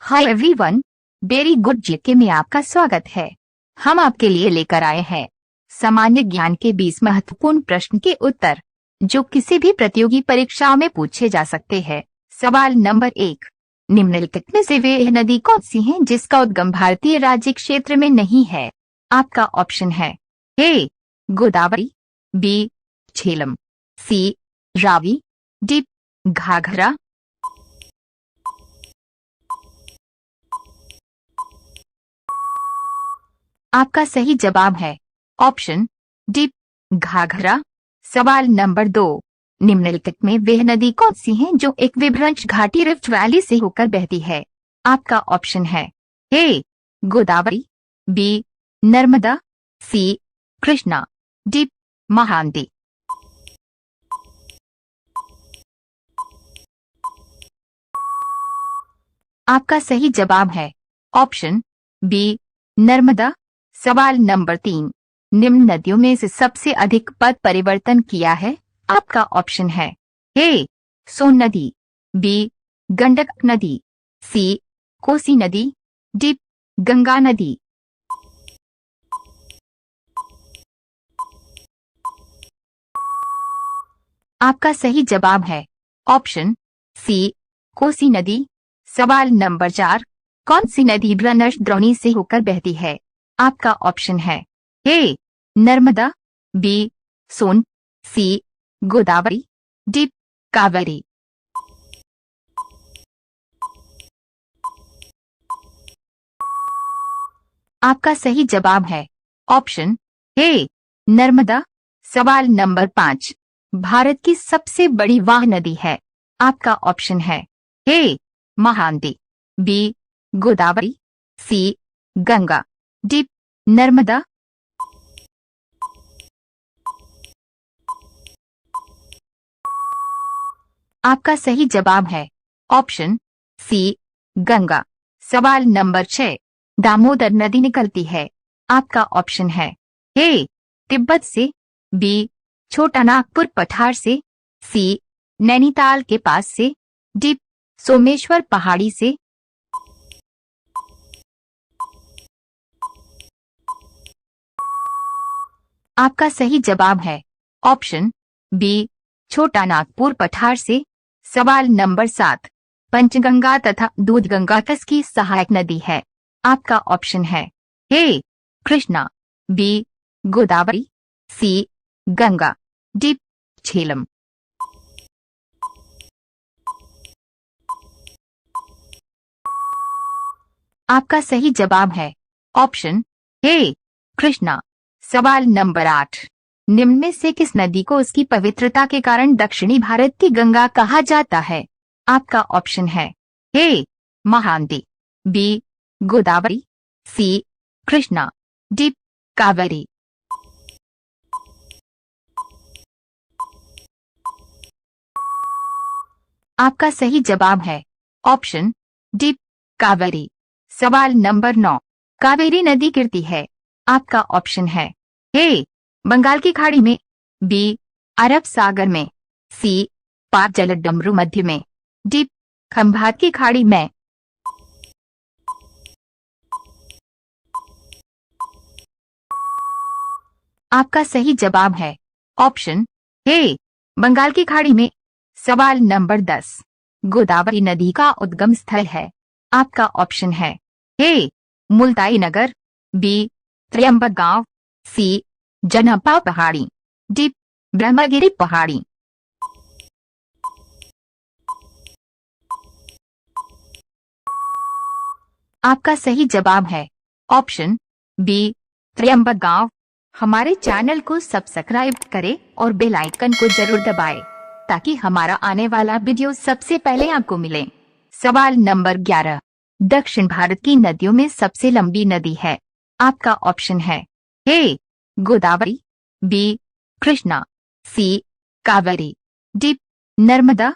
Hi everyone, very good GK में आपका स्वागत है। हम आपके लिए लेकर आए हैं सामान्य ज्ञान के 20 महत्वपूर्ण प्रश्न के उत्तर जो किसी भी प्रतियोगी परीक्षाओं में पूछे जा सकते हैं। सवाल नंबर 1, निम्नलिखित में से वह नदी कौन सी है जिसका उद्गम भारतीय राज्य क्षेत्र में नहीं है? आपका ऑप्शन है ए गोदावरी, बी झेलम, सी रावी, डी घाघरा। आपका सही जवाब है ऑप्शन डी घाघरा। सवाल नंबर 2, निम्नलिखित में वह नदी कौन सी है जो एक विभ्रंश घाटी रिफ्ट वैली से होकर बहती है? आपका ऑप्शन है ए गोदावरी, बी नर्मदा, सी कृष्णा, डी महानदी। आपका सही जवाब है ऑप्शन बी नर्मदा। सवाल नंबर 3, निम्न नदियों में से सबसे अधिक पद परिवर्तन किया है? आपका ऑप्शन है ए सोन नदी, बी गंडक नदी, सी कोसी नदी, डी गंगा नदी। आपका सही जवाब है ऑप्शन सी कोसी नदी। सवाल नंबर 4, कौन सी नदी ब्रनर्स द्रोणी से होकर बहती है? आपका ऑप्शन है ए नर्मदा, बी सोन, सी गोदावरी, डी कावेरी। आपका सही जवाब है ऑप्शन ए नर्मदा। सवाल नंबर 5, भारत की सबसे बड़ी वाह नदी है? आपका ऑप्शन है ए महानदी, बी गोदावरी, सी गंगा, डी नर्मदा। आपका सही जवाब है ऑप्शन सी गंगा। सवाल नंबर 6, दामोदर नदी निकलती है? आपका ऑप्शन है ए तिब्बत से, बी छोटा नागपुर पठार से, सी नैनीताल के पास से, डी सोमेश्वर पहाड़ी से। आपका सही जवाब है ऑप्शन बी छोटा नागपुर पठार से। सवाल नंबर 7, पंचगंगा तथा दूधगंगा किसकी सहायक नदी है? आपका ऑप्शन है ए कृष्णा, बी गोदावरी, सी गंगा, डी झेलम। आपका सही जवाब है ऑप्शन ए कृष्णा। सवाल नंबर 8, निम्न में से किस नदी को उसकी पवित्रता के कारण दक्षिणी भारत की गंगा कहा जाता है? आपका ऑप्शन है ए महानदी, बी गोदावरी, सी कृष्णा, डी कावेरी। आपका सही जवाब है ऑप्शन डी कावेरी। सवाल नंबर 9, कावेरी नदी गिरती है? आपका ऑप्शन है ए बंगाल की खाड़ी में, बी अरब सागर में, सी पाक जलडमरू मध्य में, डी खंभात की खाड़ी में। आपका सही जवाब है ऑप्शन ए बंगाल की खाड़ी में। सवाल नंबर 10, गोदावरी नदी का उद्गम स्थल है? आपका ऑप्शन है ए मुल्ताई नगर, बी त्र्यंबक गांव, सी जनपा पहाड़ी, डी ब्रह्मगिरी पहाड़ी। आपका सही जवाब है ऑप्शन बी त्र्यंबक गांव। हमारे चैनल को सब्सक्राइब करें और बेल आइकन को जरूर दबाएं ताकि हमारा आने वाला वीडियो सबसे पहले आपको मिले। सवाल नंबर 11, दक्षिण भारत की नदियों में सबसे लंबी नदी है? आपका ऑप्शन है ए गोदावरी, बी कृष्णा, सी कावेरी, डी नर्मदा।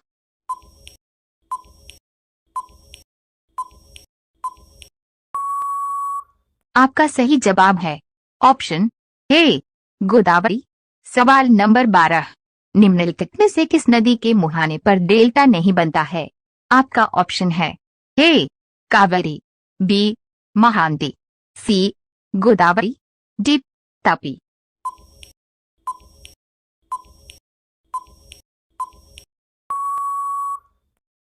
आपका सही जवाब है ऑप्शन ए गोदावरी। सवाल नंबर 12, निम्नलिखित में से किस नदी के मुहाने पर डेल्टा नहीं बनता है? आपका ऑप्शन है ए कावेरी, बी महानदी, सी गोदावरी, डी तापी।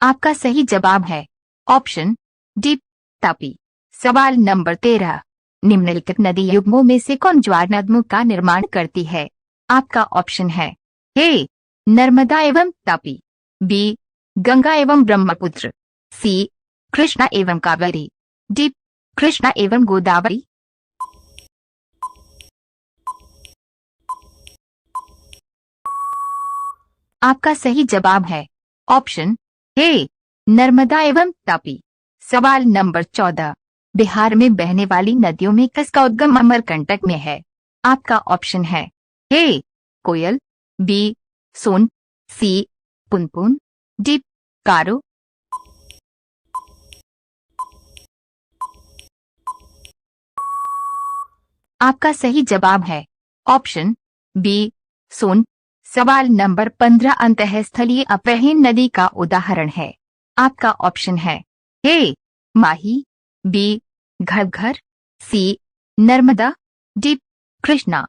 आपका सही जवाब है ऑप्शन डी तापी। सवाल नंबर 13, निम्नलिखित नदी युग्मों में से कौन ज्वार नदों का निर्माण करती है? आपका ऑप्शन है ए नर्मदा एवं तापी, बी गंगा एवं ब्रह्मपुत्र, सी कृष्णा एवं कावेरी, डी कृष्णा एवं गोदावरी। आपका सही जवाब है ऑप्शन ए नर्मदा एवं तापी। सवाल नंबर 14, बिहार में बहने वाली नदियों में किसका उद्गम अमरकंटक में है? आपका ऑप्शन है ए कोयल, बी सोन, सी पुनपुन, डी कारो। आपका सही जवाब है ऑप्शन बी सोन। सवाल नंबर 15, अंतःस्थलीय अपवहन नदी का उदाहरण है। आपका ऑप्शन है ए माही, बी घग्गर, सी नर्मदा, डी कृष्णा।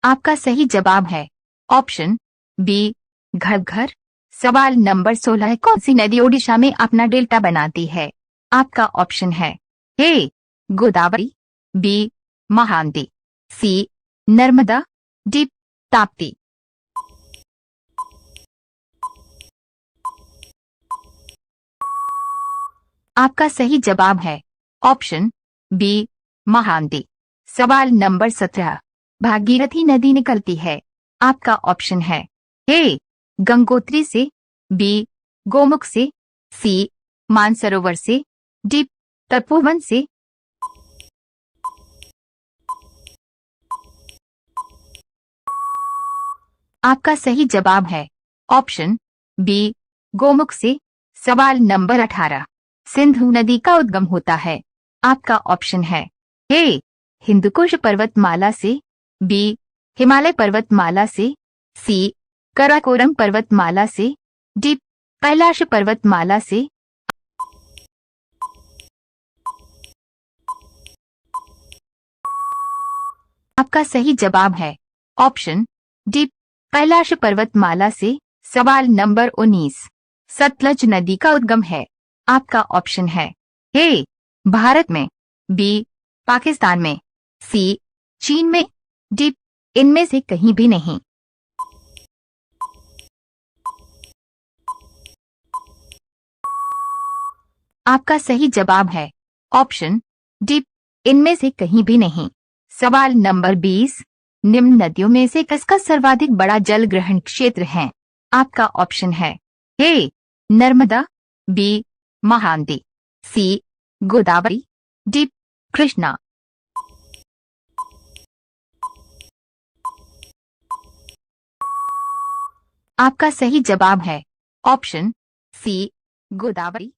आपका सही जवाब है ऑप्शन बी घग्गर। सवाल नंबर 16, कौन सी नदी ओडिशा में अपना डेल्टा बनाती है? आपका ऑप्शन है ए गोदावरी, बी महानदी, सी नर्मदा, डी ताप्ती। आपका सही जवाब है ऑप्शन बी महानदी। सवाल नंबर 17, भागीरथी नदी निकलती है। आपका ऑप्शन है ए गंगोत्री से, बी गोमुख से, सी मानसरोवर से, डी तपोवन से। आपका सही जवाब है ऑप्शन बी गोमुख से। सवाल नंबर 18, सिंधु नदी का उद्गम होता है। आपका ऑप्शन है ए हिंदुकुश पर्वतमाला से, बी हिमालय पर्वतमाला से, सी कराकोरम पर्वतमाला से, डी कैलाश पर्वतमाला से। आपका सही जवाब है ऑप्शन डी कैलाश पर्वतमाला से। सवाल नंबर 19, सतलज नदी का उद्गम है। आपका ऑप्शन है ए भारत में, बी पाकिस्तान में, सी चीन में, डी इनमें से कहीं भी नहीं। आपका सही जवाब है ऑप्शन डी इनमें से कहीं भी नहीं। सवाल नंबर 20, निम्न नदियों में से किसका सर्वाधिक बड़ा जल ग्रहण क्षेत्र है? आपका ऑप्शन है ए नर्मदा, बी महानदी, सी गोदावरी, डी कृष्णा। आपका सही जवाब है ऑप्शन सी गोदावरी।